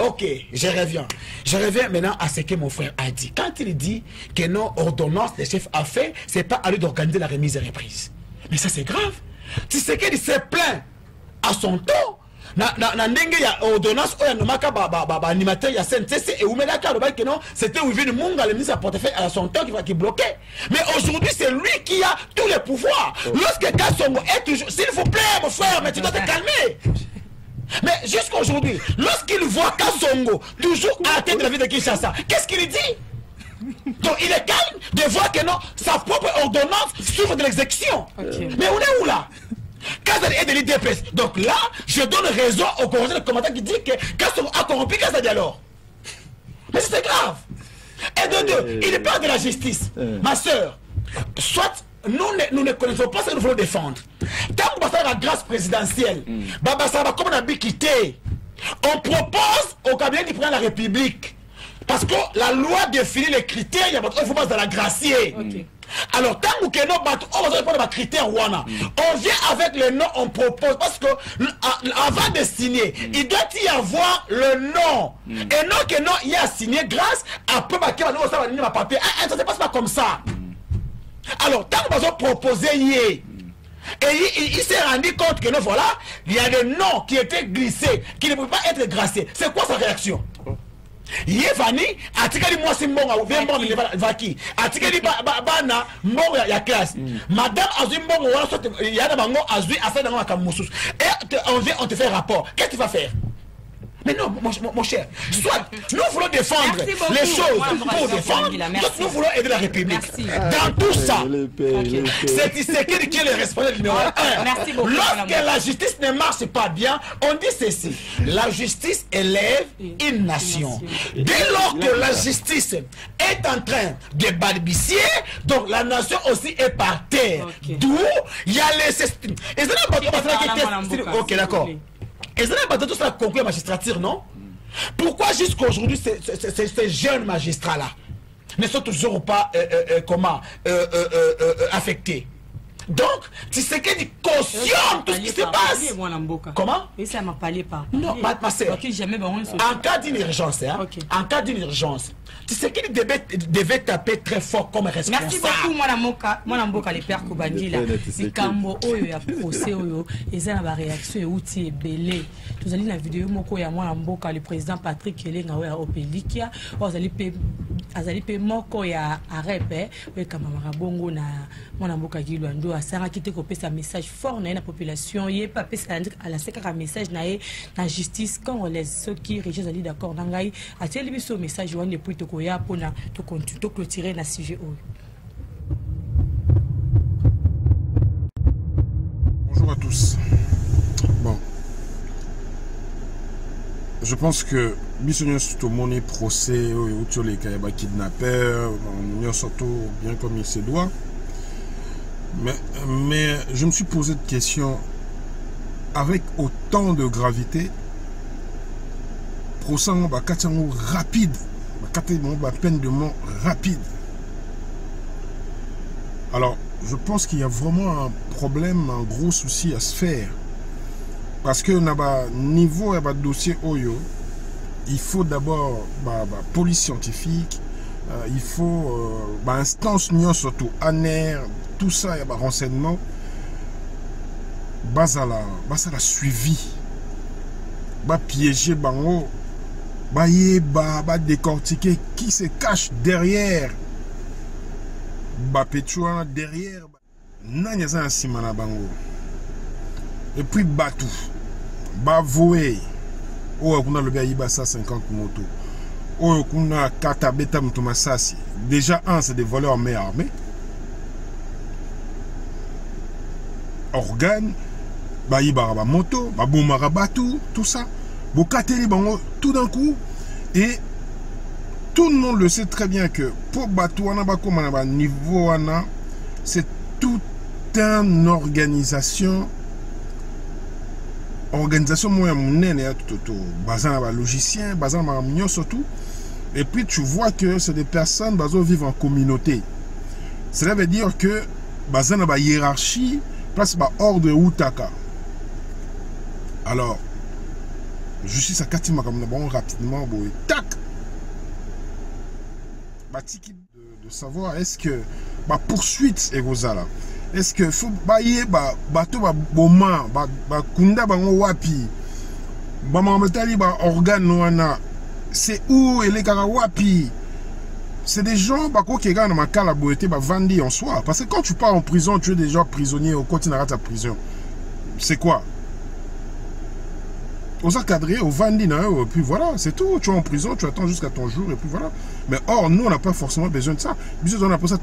Ok, je reviens maintenant à ce que mon frère a dit. Quand il dit que nos ordonnances le chef a fait, c'est pas à lui d'organiser la remise et reprise. Mais ça c'est grave. Tu sais qu'il s'est plaint à son tour. Ndenge ya ordonnance oya nomaka animateur ya CNCC et Oumelaka que non, c'était Ouvin Munga le ministre à portefeuille à son temps qui bloquait. Mais aujourd'hui c'est lui qui a tous les pouvoirs. Lorsque Kassongo est toujours, s'il vous plaît mon frère, mais tu dois te calmer. Mais jusqu'aujourd'hui, lorsqu'il voit Kassongo toujours à la tête de la ville de Kinshasa, qu'est-ce qu'il dit? Donc il est calme de voir que non, sa propre ordonnance souffre de l'exécution. Mais on est où là? Kazadi est de l'IDPS. Donc là, je donne raison au commentateur qui dit que Kassongo a corrompu Kazadi alors. Mais c'est grave. Et de deux, il est pas de la justice. Ma soeur, soit nous ne connaissons pas ce que nous voulons défendre. Tant que ça la grâce présidentielle, comme on a quitté, on propose au cabinet du président de la République. Parce que la loi définit les critères, il faut pas dans la gracier. Alors, tant que nous on va répondre à critères, on vient avec le nom, on propose. Parce que avant de signer, il doit y avoir le nom. Et non que non, il y a signé grâce à peu de papier. Ça ne se passe pas comme ça. Alors, tant qu'on va proposer hier, et il s'est rendu compte que non, voilà, il y a des noms qui étaient glissés, qui ne pouvaient pas être graciés. C'est quoi sa réaction? Yevani, atikali mwasi mbonga, mbonga vaki, atikali bana mbonga ya classe. Madame azui mbonga, wala sote, yana bango azui, asa dango akamusus. Et on te fait rapport. Qu'est-ce que tu vas faire? Mais non, mon cher, soit nous voulons défendre les choses pour défendre, nous voulons aider la République. Dans tout ça, c'est Tshisekedi qui est le responsable numéro 1. Lorsque la justice ne marche pas bien, on dit ceci: la justice élève une nation. Dès lors que la justice est en train de balbutier, donc la nation aussi est par terre. D'où il y a les... Ok, d'accord. Et ça n'a pas tout ça conclu la magistrature, non? Pourquoi jusqu'aujourd'hui ces jeunes magistrats-là ne sont toujours pas affectés? Donc, tu sais qu'il dit cautionne tout ce qui se passe. Comment? Et ça m'a parlé pas. Non, ma soeur. En cas d'une urgence, en cas d'une urgence, tu sais qu'il devait taper très fort comme responsable. Merci beaucoup, mon Mboka, les pères Koubandila. Les Kambo, il y a procès, et ça, la réaction est outil belé. Vous allez dans la vidéo, il y a mon Mboka, le président Patrick Kelenga, au Pélikia, vous allez azali pe moko ya arep we kamamaka bongo na mwana mboka Gilwando asangaki te kopesa message fort na ye na population ye pa pesa alasekaka message na ye na justice congolaise soki Régis azali d'accord na ngai atieli biso message wana depuis tokoya mpona toclôturer na sujet oyo. Bonjour à tous. Bon, je pense que Bissonion surtout mon procès ou sur les kayaba kidnappeurs, on surtout bien comme il se doit. Mais je me suis posé des questions avec autant de gravité. Procès rapide, peine de mort rapide. Alors, je pense qu'il y a vraiment un problème, un gros souci à se faire. Parce que niveau et dossier Oyo, il faut d'abord police scientifique, il faut instance surtout ANER, tout ça, il y a renseignement. Basala suivi, piéger bango, décortiquer qui se cache derrière. Pétua derrière Nanyaza un simana bango. Et puis Batou Bavoué oh kuna le biaïba 150 motos oh kuna kata beta mutumasasi déjà un c'est des voleurs en main armée organes baïba moto baboumara batou tout ça bokateli bango tout d'un coup. Et tout le monde le sait très bien que pour Batouana Bakomana niveau c'est toute une organisation moyenne tout bazan logicien bazan mignon surtout. Et puis tu vois que c'est des personnes qui vivent en communauté. Cela veut dire que bazan a hiérarchie place ordre outaka. Alors justice à Katima comme rapidement tac. De savoir est-ce que poursuite et là est-ce que faut bailler bateau boma kunda bango wapi mametali organe wana c'est où et les wapi c'est des gens qui regardent ma cala boité vandi en soi parce que quand tu pars en prison tu es déjà prisonnier au continent de ta prison c'est quoi aux encadrés, au vandina, et puis voilà, c'est tout. Tu es en prison, tu attends jusqu'à ton jour, et puis voilà. Mais or, nous, on n'a pas forcément besoin de ça. On a pour ça,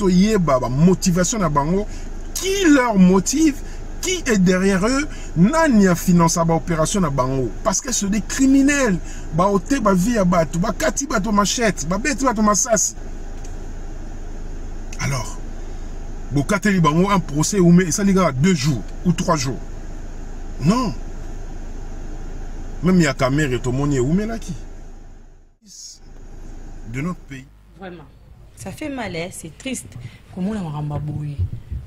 motivation à Bango. Qui leur motive? Qui est derrière eux? Nania finance à opération à Bango. Parce que c'est des criminels. Baote, vie à batou, kati bato machette, bête bato massas. Alors, Bokateli Bango, un procès, et ça, les gars, 2 jours ou 3 jours. Non. Même il y a caméra et tout le monde est qui de notre pays. Vraiment, ça fait mal, c'est triste. Comment on a rambaboué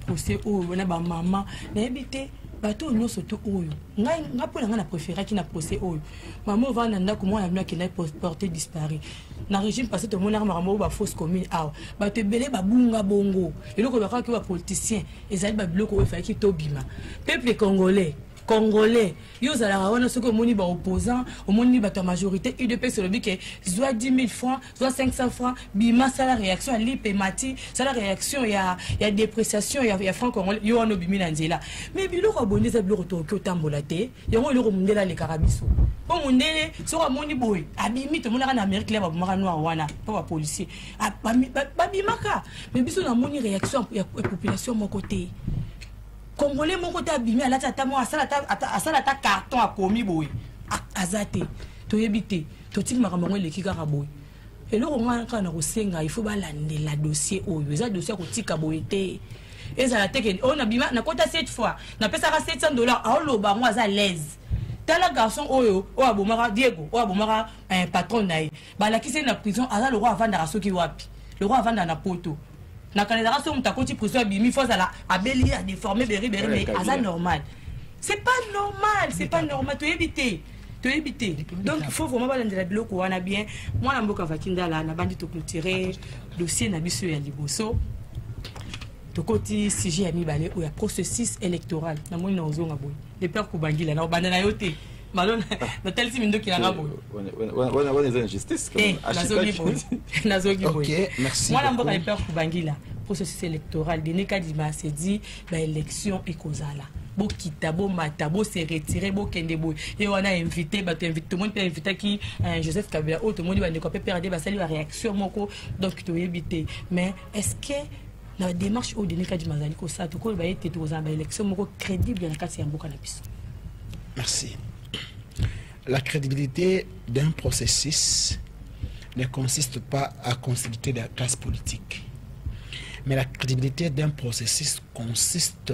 procès où on a maman, n'habité, bateau nous surtout où. N'a pas la préféré qui n'a procès où. Maman va n'anda comment on a qui n'a porté disparu. Na régime passé tout le monde a rambo ba fausse commune ah. Bateau belé babunga bongo. Et le qu'on qui va politicien. Et ça va bloquer au fait qui tobima. Peuple Congolais, ils ont ce que moni ba opposant, au moni ba majorité, UDP sur le but que soit 10 000 francs, soit 500 francs, bima ça la réaction à l'IPMATI, ça la réaction il y a dépréciation, il y a franc congolais, yo ono bimi nanzela. Mais bilo ko abonné ça bilo to ko tambolate, yo lo mundela le karabiso. Bon mundele, so ko moni boy, abimi to mona na Amérique là ba mara noir wana, pas policier. Ba bimaka, mais biso na moni réaction ya population mon côté. Congolais mon côté abîmé à la tata moi à ça la carton a commis boy azate to yebité to tik makambo le kika boy et là on a kana kosenga il faut balande la dossier oyo eza dossier ko tika boyete eza la teke on abima na kota 7 fois na pesa ka $700 a loba moi za l'aise tala garçon oyo o abomara Diego o abomara un patron naï ba la kisi na prison ala le roi avanda soki wapi le roi avanda na poto na canada so mutakoti prison bimi faut ala abeli a déformer beri mais asa normal c'est pas normal to éviter donc il faut vraiment balandela biloko wana bien moi na mboka vakindala na bandi to clôturer dossier na biso ya liboso to koti sujet ya mibale ou ya processus électoral na moni na ozonga boy les pères kubangila na obanda na yote Malon, Nathalie Simindo qui l'a rabou. On est injustice. Ok, merci. Moi, je suis peur pour Bangila. Processus électoral, Denis Kadima s'est dit, l'élection est causale. Bo kita bo mata bo se retirer bo kende bo et on a invité tout le monde peut inviter qui Joseph Kabila tout le monde va ne pas perdre ba salut la réaction moko donc tu éviter mais est-ce que la démarche au Denis Kadima Zali ko ça to ko ba été aux élections moko crédible na kati ya mboka na biso. Merci. La crédibilité d'un processus ne consiste pas à consolider la classe politique, mais la crédibilité d'un processus consiste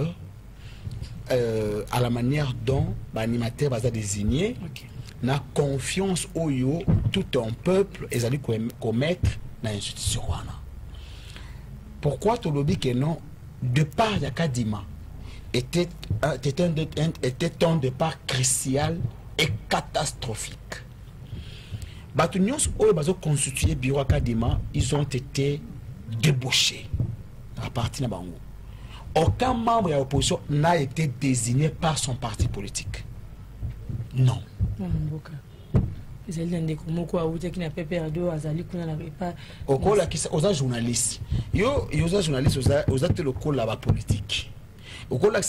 à la manière dont l'animateur va désigner la confiance au yo tout un peuple et allait commettre dans l'institution. Pourquoi tout le monde que non de part de Kadima était un départ crucial et catastrophique. Batunions au bazo constitué bureau Kadima, ils ont été débauchés à partir de Bango. Aucun membre de l'opposition n'a été désigné par son parti politique. Non. Aux journalistes, aux journalistes, aux le la politique. Au cours de la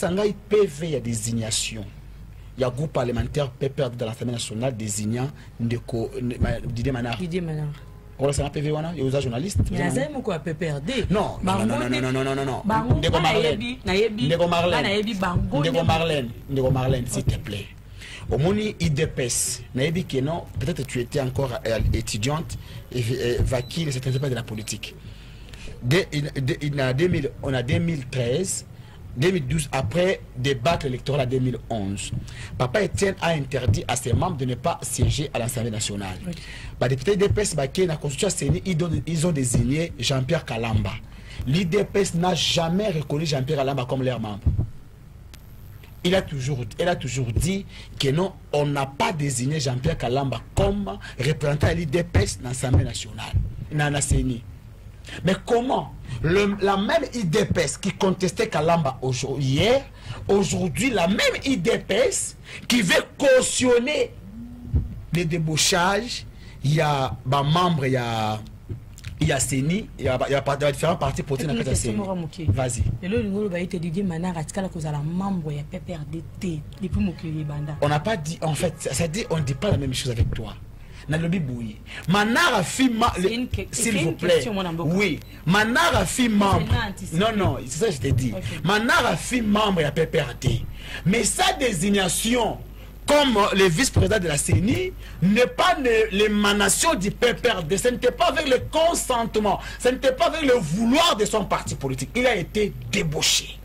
PV, il y a désignation. Il y a un groupe parlementaire PPR de l'Assemblée nationale désignant Didier Manard. On a PV wana et aux journalistes. Il y a un quoi PPRD. Non. Ndeko Marlène, s'il te plaît. Au Moni IDPS, naïbi que non, peut-être tu étais encore étudiante et vaquille certains pas de la politique. On a 2013. 2012, après débat électoral à 2011, Papa Etienne a interdit à ses membres de ne pas siéger à l'Assemblée nationale. Les députés d'IDPS, la Constitution, ils ont désigné Jean-Pierre Kalamba. L'IDPS n'a jamais reconnu Jean-Pierre Kalamba comme leur membre. Elle a toujours dit que non, on n'a pas désigné Jean-Pierre Kalamba comme représentant de l'IDPS dans l'Assemblée nationale. Mais comment la même IDPS qui contestait Kalamba hier, aujourd'hui, la même IDPS qui veut cautionner les débauchages, il y a des membres, il y a CENI, il y a différents partis politiques dans la CENI. Vas-y. On n'a pas dit, en fait, ça dit, on ne dit pas la même chose avec toi. Manara fi s'il vous plaît. Oui, Manara fi membre. Non, c'est ça que je t'ai dit. Manara fi membre à PPRD. Mais sa désignation comme le vice-président de la CENI n'est pas l'émanation du PPRD. Ce n'était pas avec le consentement, ce n'était pas avec le vouloir de son parti politique. Il a été débauché.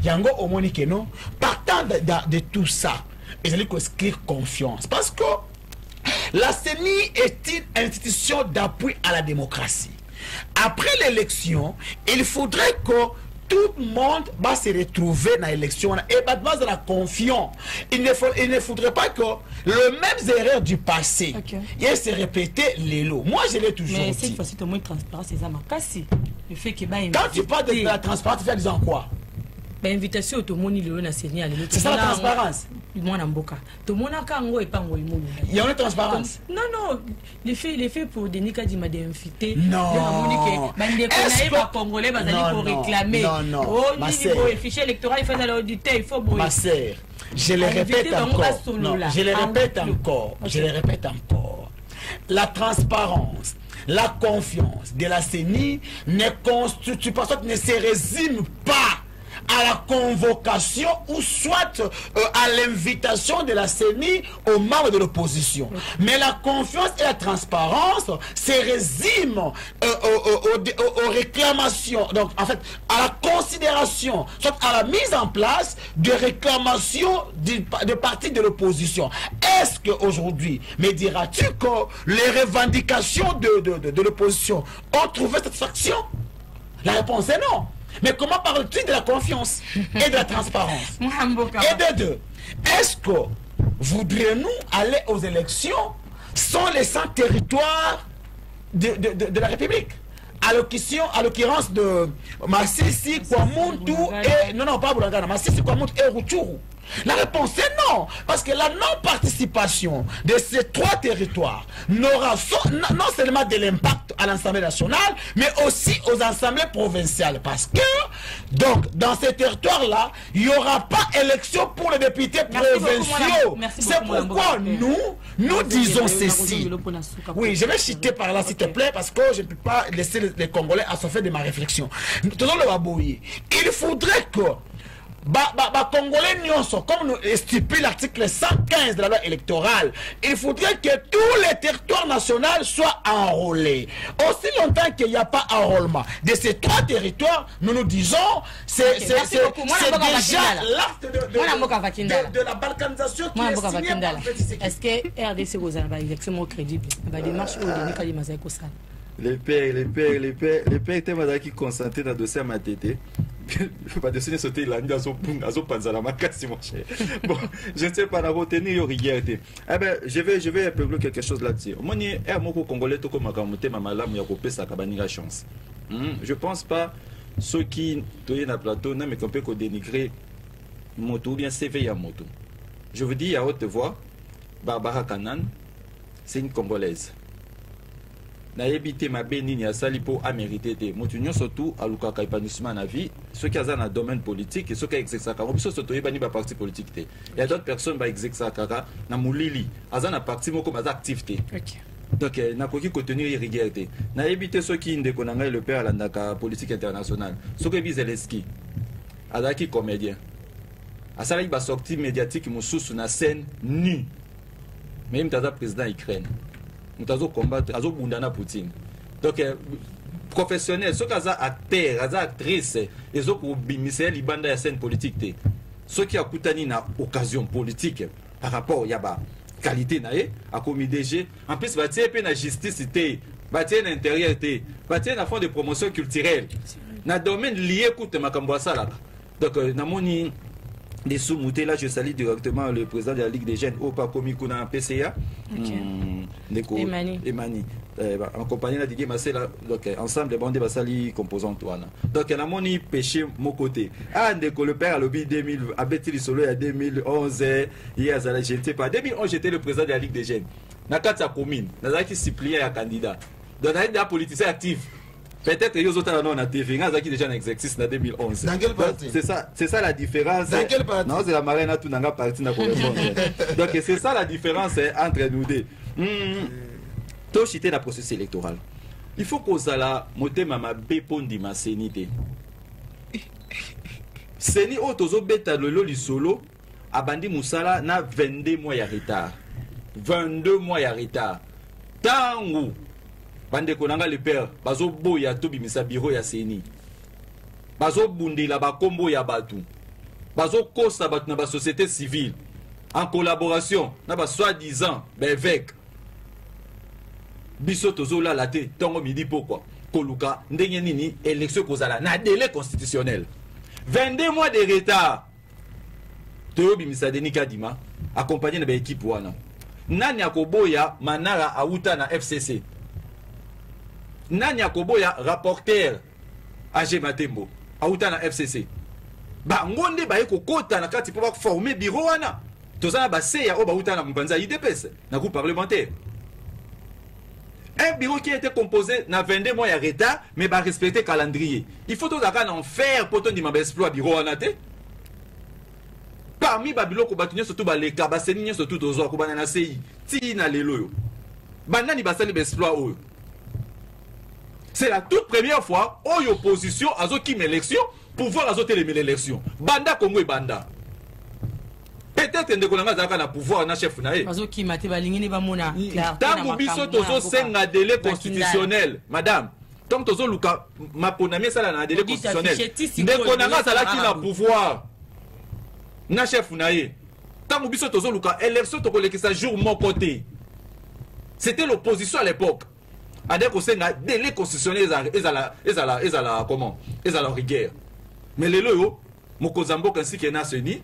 Yango Omonike non, partant de tout ça, ils allaient construire confiance. Parce que la CENI est une institution d'appui à la démocratie. Après l'élection, il faudrait que tout le monde va se retrouver dans l'élection et dans la confiance. Il ne faudrait pas que les mêmes erreurs du passé se répétaient les lots. Moi, je l'ai toujours dit. Mais cette fois-ci, tu as moins de transparence. Le fait que quand tu parles de la transparence, tu fais disant quoi? Invitation au monde le CENI. C'est ça la transparence. Il y a une transparence. Non, les faits pour Denis Kadima d'inviter. Non. Ma sœur, je le répète encore. La transparence, la confiance de la CENI ne constitue pas, ne se résume pas à la convocation ou soit à l'invitation de la CENI aux membres de l'opposition. Mais la confiance et la transparence se résument aux réclamations, donc en fait à la considération, soit à la mise en place de réclamations de partis de l'opposition. Est-ce qu'aujourd'hui, me diras-tu que les revendications de l'opposition ont trouvé satisfaction? La réponse est non. Mais comment parles-tu de la confiance et de la transparence? Et de deux, est-ce que voudrions-nous aller aux élections sans les 100 territoires de la République? À l'occurrence de Massissi, Kwamuntu et... Non, pas Boulangana, Massissi, Kwamuntu et Rutshuru. La réponse est non, parce que la non-participation de ces 3 territoires n'aura non seulement de l'impact à l'Assemblée nationale, mais aussi aux assemblées provinciales, parce que donc dans ces territoires-là, il n'y aura pas élection pour les députés provinciaux. C'est pourquoi nous disons ceci. Oui, je vais citer par là, s'il te plaît, parce que je ne peux pas laisser les Congolais à se faire de ma réflexion. Il faudrait que Congolais nyonso, comme nous stipule l'article 115 de la loi électorale, il faudrait que tous les territoires nationaux soient enrôlés. Aussi longtemps qu'il n'y a pas enrôlement de ces 3 territoires, nous nous disons c'est déjà l'acte de la balkanisation qui est signé par Tshisekedi. Est-ce que RDC vous a une élection crédible? La démarche au les pères étaient qui consentés dans le dossier à ma tête. Pas de signer sauter la nuit à son panza la macasse, mon cher. Bon, je ne sais pas, retenir your rigueur. Eh ben, je vais peupler quelque chose là-dessus. Moi, ni est mon congolais, tout comme ma malam, ya coupé sa cabane la chance. Je pense pas ceux qui tournent à plateau, non, mais qu'on peut dénigrer moto, bien CV à moto. Je vous dis à haute voix, Barbara Kanan, c'est une Congolaise. Na évité ma bénigne à salipo à mérité de motunyo surtout à luka épanouissement na vie ceux qui ont dans le domaine politique et ceux qui exercent ça car surtout yebani ba parti politique il y a d'autres personnes qui exercent ça car na mulili azana parti moko ba activité. Donc na koki contenir irrégularité na évité ceux qui ndekonanga le père landaka politique internationale ceux qui visent les ski adaki comédien asala ba sortie médiatique mususu na scène nu même tada président Ukraine nous avons combattre, nous avons Poutine. Donc, professionnels, ceux qui sont acteurs, actrices, ils ont pour bimiser les bandes de scène politique. Ceux qui ont une occasion politique par rapport à la qualité à commis DG, en plus, il y a la justice, il y a l'intérieur, il y a un fonds de promotion culturelle. Dans le domaine lié à ma camboisa. Donc, dans des sous-moutés, là, je salue directement le président de la Ligue des Jeunes, Opa Komikuna PCA. Emani. En compagnie de Didier Massé, donc ensemble, les bandes basali composants. Donc, on a mon péché, mon côté. Ah, le père a lobby 2000, à Betty Solo, il y a 2011, il y a je ne sais pas. 2011, j'étais le président de la Ligue des Jeunes. Dans la commune, dans la qui suppliait un candidat. Dans la politicien actif. Peut-être que les autres ont TV, qui déjà un exercice en 2011. Dans quel parti? C'est ça la différence. Dans quel parti? Non, c'est la marraine à tout dans le parti. Donc c'est ça la différence entre nous deux. Tout chiter la processus électoral. Il faut qu'on s'ala monter mama bepondi ma sénité. Séni otozo beta lolo li solo abandi musala na 22 mois de retard. 22 mois de retard. Tangu bande konanga le père bazo boya to bimisa biro ya seni bazo bundila ba kombo ya batu bazo kosa batu na ba société civile en collaboration na ba soi-disant évêque biso tozo la laté tongo midi pourquoi koluka ndenge nini élection kozala na délai constitutionnel 22 mois de retard to bimisa Denika Dima accompagné na ba équipe wana nani akoboya manara auta na FCC Nani Akoboya, rapporteur AG Matembo, Aouta na FCC. Ba ngonde ba eko kota na kati pour former bureau wana. Tozana ba seya o ba Aouta na mbanza IDPS, na groupe parlementaire. Un bureau qui a été composé na 22 mois de retard, mais ba respecter calendrier. Il faut tout en faire pour ton dimamba exploit bureau wana te. Parmi babilo ko batunye surtout ba leka ba seninye surtout tozo ko bana na sei. Ti na lelo yo. Banani ba sali ba exploit oyo. C'est la toute première fois où l'opposition a une élection pour voir l'élection. Banda Congo et Banda. Peut-être que nous avons un pouvoir dans chef naé. Tant que biso tozo senga délai constitutionnel, madame. Tant que tozo luka maponami sala na délai constitutionnel. Ndeko nanga sala ki na pouvoir. Na chef naé. Tant que biso tozo luka élection to kolekisa jour mon côté. C'était l'opposition à l'époque. Adek osenga délai constitutionnel comment ils à la rigueur. Mais les loyo mokozambo ainsi que naseni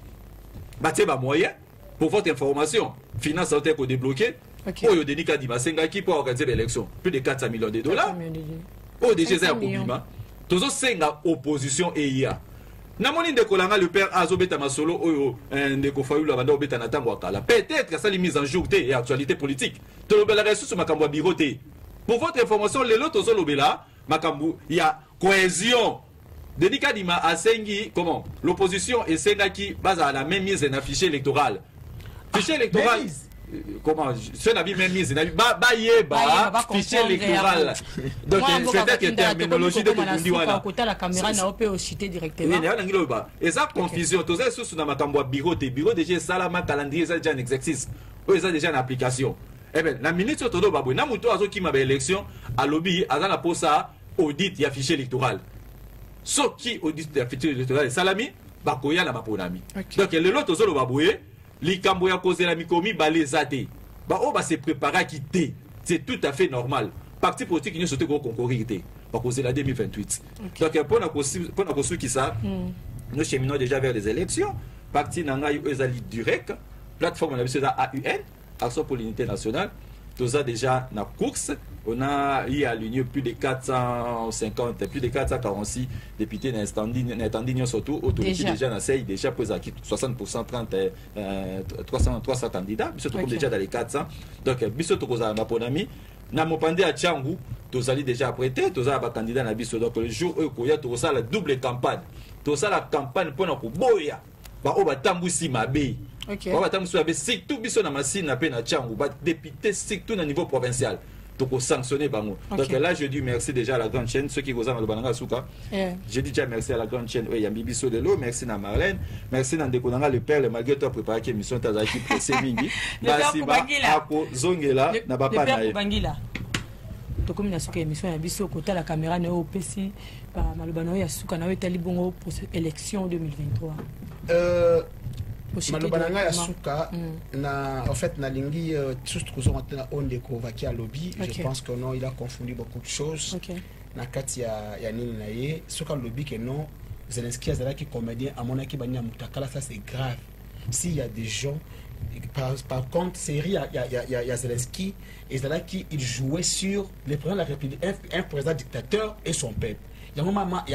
batie ba moyen pour votre information finance a été débloqué oyo Denika Dima senga qui pour organiser l'élection plus de 400 millions de dollars au DG za kobima tozo senga opposition EIA namoni ndeko langa le père azobeta masolo oyo ndeko fayulu abanda obeta na tango akala peut-être ça les mise en jour et actualité politique to lobela ressources makambo biro te pour votre information les lots tozo lobela makambo ya cohésion Denis Kadima asengi comment l'opposition esenga qui base à la même mise en fichier électoral fichier électoral comment ce n'a même mise fichier électoral donc c'est une terminologie de Burundi wana la caméra na opé cité directement et ça confusion tous ces sous na makambo bureau déjà salama calendrier ça déjà en exercice ou ça déjà en application eh ben la minute todo babou na muto azo ki ma élection à lobby azana posa audit ya fichier électoral ce qui audit ya fichier électoral salami bakoya na baponami donc le lot tozo lo baboué likambo ya kozela mikomi balezate ba o ba se préparer à quitter c'est tout à fait normal parti politique ni sauter ko concourir té ba kozela 2028 donc pour na kosu qui ça nous cheminons déjà vers les élections parti nanga ezali direct plateforme na biso da AUN Action pour l'unité nationale tous a déjà na course on a eu à l'union plus de 450 plus de 446 députés n'attendent surtout autorité déjà na sei déjà posé à 60% 300 candidats biso to déjà dans les 400 donc biso to koza na ponami na mopande à Tchangu tous allez déjà prêter tous a ba candidat na biso donc le jour où koya to ça la double campagne to ça la campagne pour na ko boya ba o ba tambusi mabe. Okay. Surtout biso na machine na pe na Tchangu ba député surtout na niveau provincial donc sanctionner bango. Donc là je dis merci déjà à la grande chaîne ceux qui gozan na bananga suka. Je dis déjà merci à la grande chaîne ya Bibiso Lelo, merci na Marlène, merci na ndeko nanga le père le malgré toi préparer que émission ta zaki pressé mingi. Basi ba ako zongela na papa na ye. Bangila. To comme na suka émission ya biso kota la caméra na OPC ba malobano ya suka na etali bongo pour élection 2023. Malobananga ya suka na en fait na lingi tout ce qu'on a on découvre qui a lobby je pense que non il a confondu beaucoup de choses na kati ya nini na ye suka lobby que non Zelensky azala qui comédien à mon akibani ya mutakala ça c'est grave s'il y a des gens par contre série il y a Zelensky et Zelensky il jouait sur le président de la République un président dictateur et son peuple il y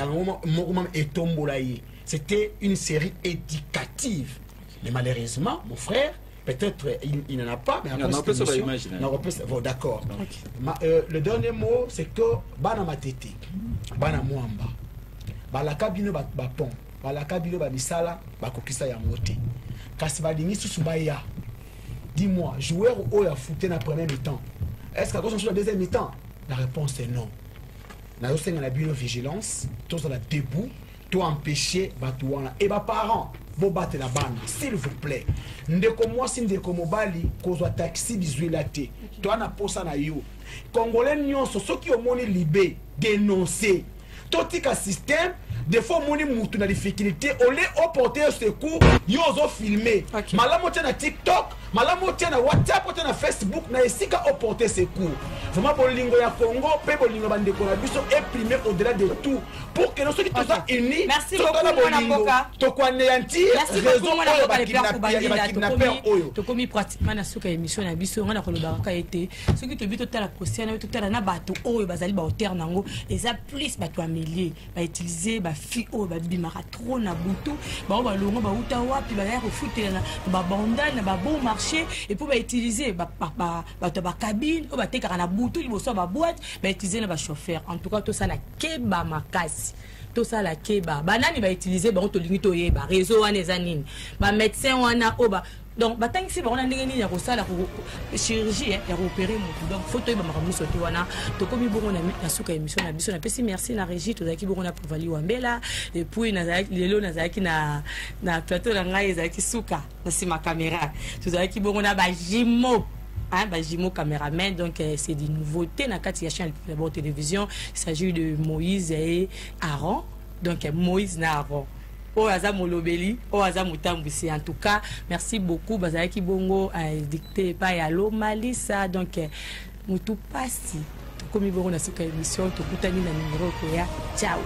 a un moment etombolaye c'était une série éducative. Mais malheureusement, mon frère, peut-être il n'en a pas, mais après cette émission, bon, d'accord. Le dernier mot, c'est que Bana Matete, Bana Mwamba, Balaka Bino Bapon, Balaka Bino Babisala, Bakokisa Yamote, Kasibadini Susubaya. Dis-moi, joueur ou a foutu dans la première mi-temps, est-ce qu'à cause de la deuxième mi-temps? La réponse est non. Nous avons une vigilance, tous dans la debout, tout empêcher, et mes parents. Vous battez la bande, s'il vous plaît. Ndeko moi si ndeko mobali kozwa taxi bizuelate. Toi na posa na yo. Congolais nyonso soki omoni libé dénoncer. Totika système des fois moni mutu na difficulté au lieu au porter secours yo zo filmer. Malamu na TikTok, malamu na WhatsApp, na Facebook na esika au porter secours. Vraiment bolingo ya Congo, pe bolingo bandeko na biso imprimer au-delà de tout pour que nous soyons tous unis. Merci beaucoup Mboka. To ko anéantir réseau ba kidnapper oyo. To komi pratiquement na suka émission na biso ngana ko lobaka été. Ce qui te bito tala procès na to tala na bato oyo bazali ba hauteur nango eza plus bato amelier ba utiliser ba fi oyo ba bimara trop na butu ba longo ba uta wapi ba ya refouter na ba bandana ba bon marché et pour ba utiliser ba cabine ou ba tekara na butu liboso ba boîte ba utiliser na ba chauffeur. En tout cas tout ça na keba makasi. Tout ça la keba banani ba utiliser ba to limite oye ba réseau wana ezanini ba médecin wana oba donc batangisi ba wana ndenge nini ya kosala ko chirurgie ya opérer mutu donc photo ba makamu soto wana to komi bongo na suka émission na biso na pesi merci na régie to zaki bongo na Provali Wambela et puis na lelo na zaki na plateau na ngai ezaki suka na sima caméra to zaki bongo na ba jimo Bajimo caméraman, donc c'est des nouveautés dans la chaîne de télévision. Il s'agit de Moïse et Aaron, donc Moïse et Aaron. Oaza Molobeli, Oaza Mutambusi. En tout cas, merci beaucoup. Bazaki Bongo a dicté par Yalo Malissa, donc Moutou Passi. Comme il y a une émission, tout le monde a un numéro. Ciao.